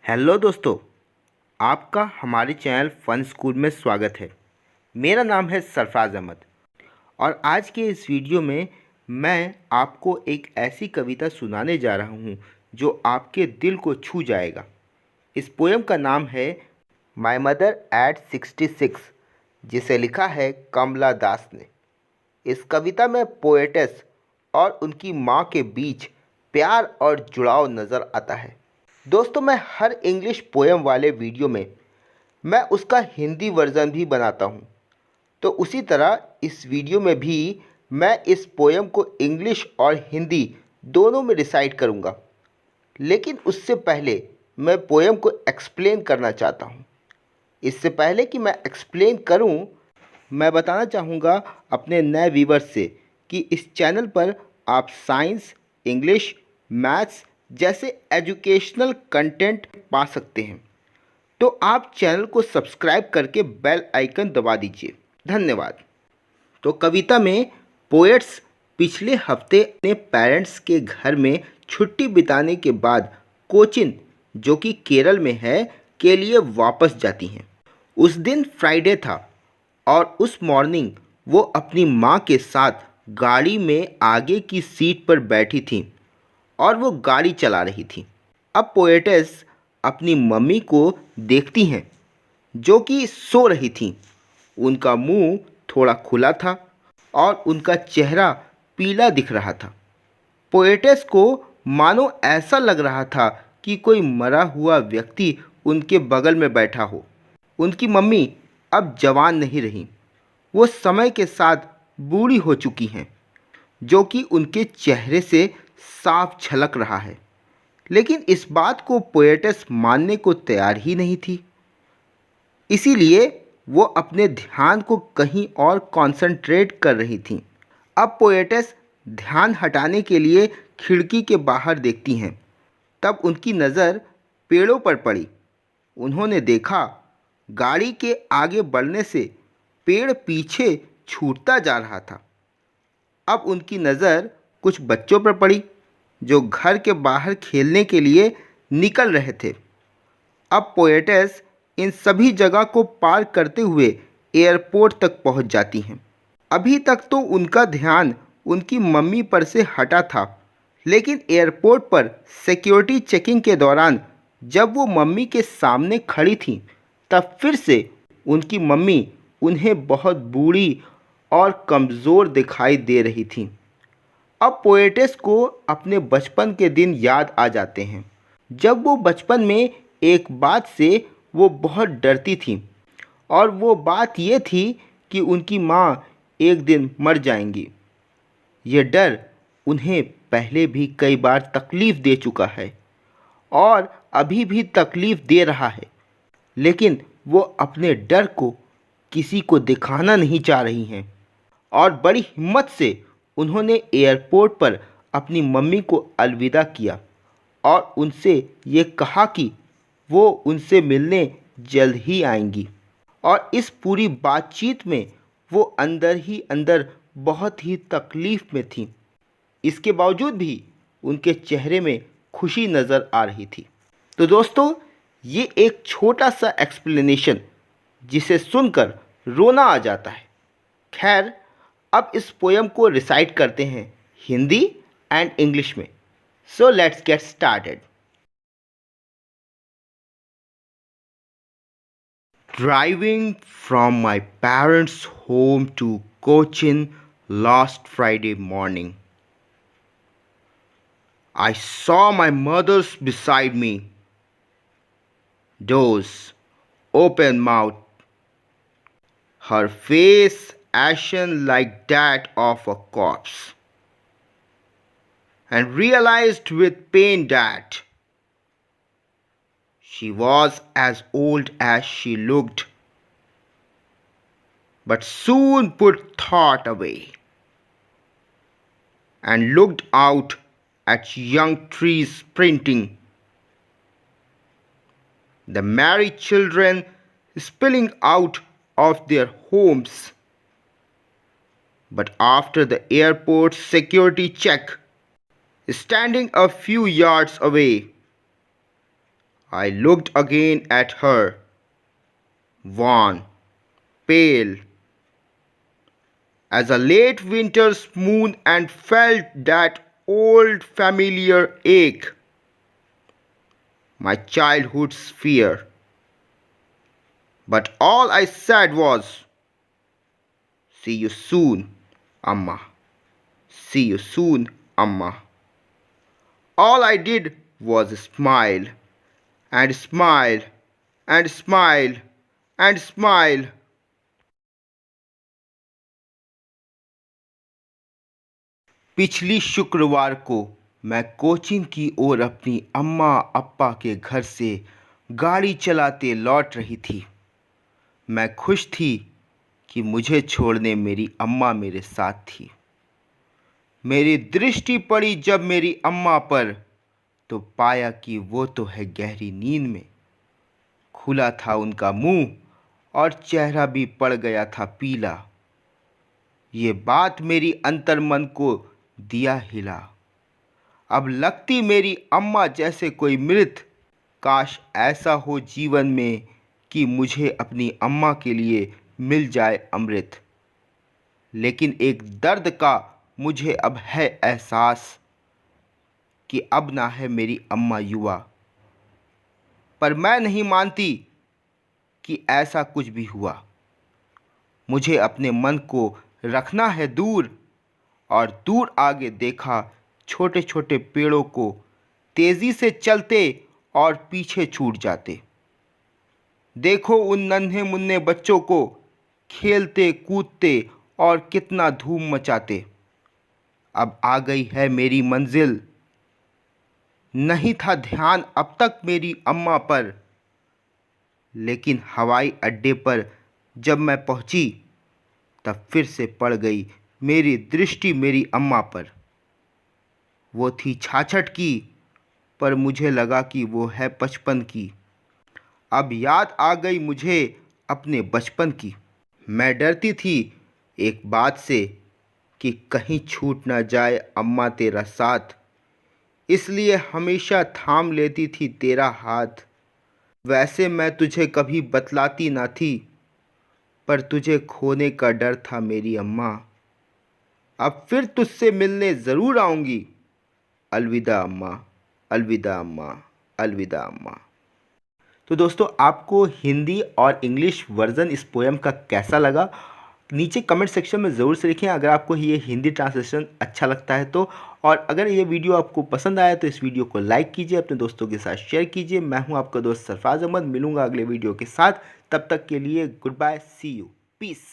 Hello दोस्तों, आपका हमारे चैनल फ़न स्कूल में स्वागत है। मेरा नाम है सरफराज अहमद और आज के इस वीडियो में मैं आपको एक ऐसी कविता सुनाने जा रहा हूँ जो आपके दिल को छू जाएगा। इस पोयम का नाम है माय मदर एट 66, जिसे लिखा है कमला दास ने। इस कविता में पोएटेस और उनकी माँ के बीच प्यार और जुड़ाव नज़र आता है। दोस्तों, मैं हर इंग्लिश पोएम वाले वीडियो में मैं उसका हिंदी वर्ज़न भी बनाता हूँ, तो उसी तरह इस वीडियो में भी मैं इस पोएम को इंग्लिश और हिंदी दोनों में रिसाइट करूँगा। लेकिन उससे पहले मैं पोएम को एक्सप्लेन करना चाहता हूँ। इससे पहले कि मैं एक्सप्लेन करूँ, मैं बताना चाहूँगा अपने नए व्यूवर्स से कि इस चैनल पर आप साइंस, इंग्लिश, मैथ्स जैसे एजुकेशनल कंटेंट पा सकते हैं। तो आप चैनल को सब्सक्राइब करके बेल आइकन दबा दीजिए। धन्यवाद। तो कविता में पोएट्स पिछले हफ्ते अपने पेरेंट्स के घर में छुट्टी बिताने के बाद कोचिन, जो कि केरल में है, के लिए वापस जाती हैं। उस दिन फ्राइडे था और उस मॉर्निंग वो अपनी माँ के साथ गाड़ी में आगे की सीट पर बैठी थीं और वो गाड़ी चला रही थी। अब पोएटेस अपनी मम्मी को देखती हैं जो कि सो रही थी। उनका मुंह थोड़ा खुला था और उनका चेहरा पीला दिख रहा था। पोएटेस को मानो ऐसा लग रहा था कि कोई मरा हुआ व्यक्ति उनके बगल में बैठा हो। उनकी मम्मी अब जवान नहीं रही, वो समय के साथ बूढ़ी हो चुकी हैं, जो कि उनके चेहरे से साफ झलक रहा है। लेकिन इस बात को पोएटेस मानने को तैयार ही नहीं थी। इसीलिए वो अपने ध्यान को कहीं और कंसंट्रेट कर रही थी। अब पोएटेस ध्यान हटाने के लिए खिड़की के बाहर देखती हैं। तब उनकी नज़र पेड़ों पर पड़ी। उन्होंने देखा गाड़ी के आगे बढ़ने से पेड़ पीछे छूटता जा रहा था। अब उनकी नज़र कुछ बच्चों पर पड़ी जो घर के बाहर खेलने के लिए निकल रहे थे। अब पोएटेस इन सभी जगह को पार करते हुए एयरपोर्ट तक पहुंच जाती हैं। अभी तक तो उनका ध्यान उनकी मम्मी पर से हटा था, लेकिन एयरपोर्ट पर सिक्योरिटी चेकिंग के दौरान जब वो मम्मी के सामने खड़ी थीं, तब फिर से उनकी मम्मी उन्हें बहुत बूढ़ी और कमज़ोर दिखाई दे रही थीं। अब पोएटेस को अपने बचपन के दिन याद आ जाते हैं, जब वो बचपन में एक बात से वो बहुत डरती थी, और वो बात ये थी कि उनकी माँ एक दिन मर जाएंगी। ये डर उन्हें पहले भी कई बार तकलीफ़ दे चुका है और अभी भी तकलीफ़ दे रहा है, लेकिन वो अपने डर को किसी को दिखाना नहीं चाह रही हैं और बड़ी हिम्मत से उन्होंने एयरपोर्ट पर अपनी मम्मी को अलविदा किया और उनसे ये कहा कि वो उनसे मिलने जल्द ही आएंगी। और इस पूरी बातचीत में वो अंदर ही अंदर बहुत ही तकलीफ़ में थी। इसके बावजूद भी उनके चेहरे में खुशी नज़र आ रही थी। तो दोस्तों, ये एक छोटा सा एक्सप्लेनेशन जिसे सुनकर रोना आ जाता है। खैर, अब इस पोयम को रिसाइट करते हैं हिंदी एंड इंग्लिश में। So let's get started. Driving from my parents' home to Cochin last Friday morning, I saw my mother's beside me, doors open mouth, her face ashen like that of a corpse, and realized with pain that she was as old as she looked, but soon put thought away and looked out at young trees sprinting, the merry children spilling out of their homes. But after the airport security check, standing a few yards away, I looked again at her, wan, pale as a late winter's moon, and felt that old familiar ache, my childhood's fear. But all I said was, "See you soon, Amma. See you soon, Amma." All I did was smile and smile and smile and smile. पिछली शुक्रवार को मैं coaching की ओर अपनी अम्मा अप्पा के घर से गाड़ी चलाते लौट रही थी। मैं खुश थी कि मुझे छोड़ने मेरी अम्मा मेरे साथ थी। मेरी दृष्टि पड़ी जब मेरी अम्मा पर, तो पाया कि वो तो है गहरी नींद में। खुला था उनका मुंह और चेहरा भी पड़ गया था पीला। ये बात मेरी अंतर्मन को दिया हिला। अब लगती मेरी अम्मा जैसे कोई मृत। काश ऐसा हो जीवन में कि मुझे अपनी अम्मा के लिए मिल जाए अमृत। लेकिन एक दर्द का मुझे अब है एहसास कि अब ना है मेरी अम्मा युवा। पर मैं नहीं मानती कि ऐसा कुछ भी हुआ। मुझे अपने मन को रखना है दूर, और दूर आगे देखा छोटे छोटे पेड़ों को तेजी से चलते और पीछे छूट जाते। देखो उन नन्हे मुन्ने बच्चों को खेलते कूदते और कितना धूम मचाते। अब आ गई है मेरी मंजिल। नहीं था ध्यान अब तक मेरी अम्मा पर, लेकिन हवाई अड्डे पर जब मैं पहुंची, तब फिर से पड़ गई मेरी दृष्टि मेरी अम्मा पर। वो थी 66 की, पर मुझे लगा कि वो है 55 की। अब याद आ गई मुझे अपने बचपन की। मैं डरती थी एक बात से कि कहीं छूट ना जाए अम्मा तेरा साथ, इसलिए हमेशा थाम लेती थी तेरा हाथ। वैसे मैं तुझे कभी बतलाती ना थी, पर तुझे खोने का डर था मेरी अम्मा। अब फिर तुझसे मिलने ज़रूर आऊँगी। अलविदा अम्मा, अलविदा अम्मा, अलविदा अम्मा। तो दोस्तों, आपको हिंदी और इंग्लिश वर्ज़न इस पोएम का कैसा लगा, नीचे कमेंट सेक्शन में ज़रूर से लिखें। अगर आपको ये हिंदी ट्रांसलेशन अच्छा लगता है तो, और अगर ये वीडियो आपको पसंद आया तो इस वीडियो को लाइक कीजिए, अपने दोस्तों के साथ शेयर कीजिए। मैं हूं आपका दोस्त सरफराज अहमद, मिलूंगा अगले वीडियो के साथ। तब तक के लिए good bye, see you, piece.